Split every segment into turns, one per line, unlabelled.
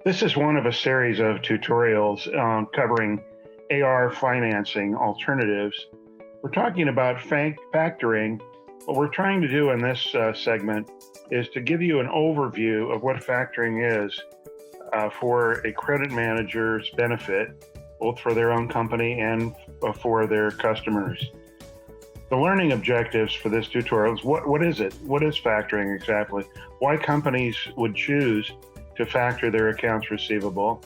This is one of a series of tutorials covering AR financing alternatives. We're talking about factoring. What we're trying to do in this segment is to give you an overview of what factoring is for a credit manager's benefit, both for their own company and for their customers. The learning objectives for this tutorial is what is it? What is factoring exactly? Why companies would choose to factor their accounts receivable,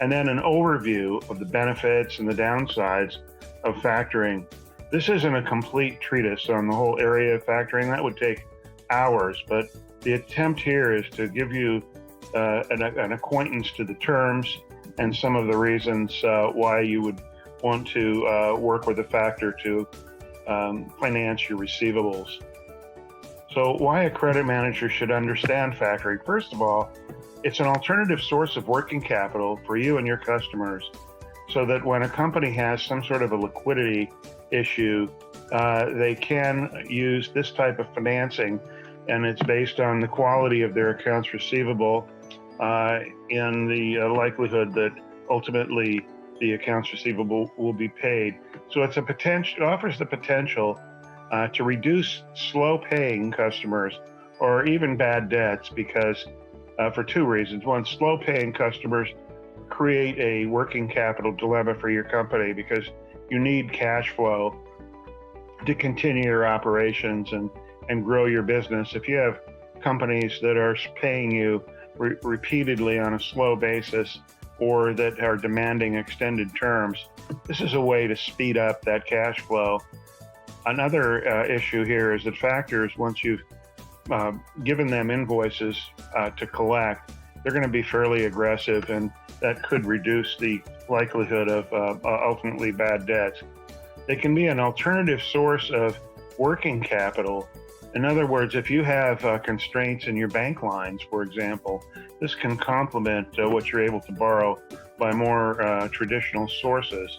and then an overview of the benefits and the downsides of factoring. This isn't a complete treatise on the whole area of factoring. That would take hours, but the attempt here is to give you an acquaintance to the terms and some of the reasons why you would want to work with a factor to finance your receivables. So why a credit manager should understand factoring? First of all, it's an alternative source of working capital for you and your customers, so that when a company has some sort of a liquidity issue, they can use this type of financing, and it's based on the quality of their accounts receivable and the likelihood that ultimately the accounts receivable will be paid. So it offers the potential to reduce slow paying customers or even bad debts, because for two reasons. One, slow paying customers create a working capital dilemma for your company because you need cash flow to continue your operations and grow your business. If you have companies that are paying you repeatedly on a slow basis or that are demanding extended terms, this is a way to speed up that cash flow. Another issue here is that factors, once you've given them invoices to collect, they're going to be fairly aggressive, and that could reduce the likelihood of ultimately bad debts. They can be an alternative source of working capital. In other words, if you have constraints in your bank lines, for example, this can complement what you're able to borrow by more traditional sources.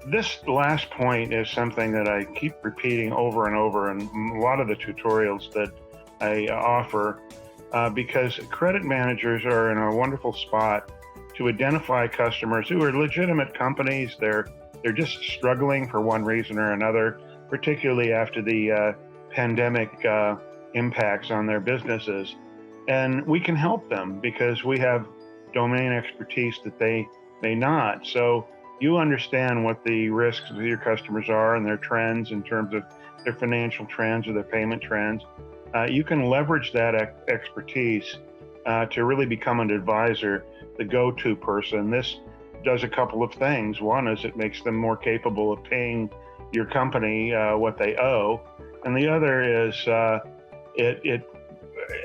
This last point is something that I keep repeating over and over in a lot of the tutorials that I offer, because credit managers are in a wonderful spot to identify customers who are legitimate companies. They're just struggling for one reason or another, particularly after the pandemic impacts on their businesses. And we can help them because we have domain expertise that they may not. So you understand what the risks of your customers are and their trends in terms of their financial trends or their payment trends. You can leverage that expertise to really become an advisor, the go-to person. This does a couple of things. One is it makes them more capable of paying your company what they owe. And the other is it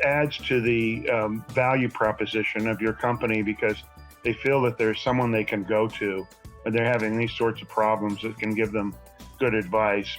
adds to the value proposition of your company, because they feel that there's someone they can go to when they're having these sorts of problems that can give them good advice.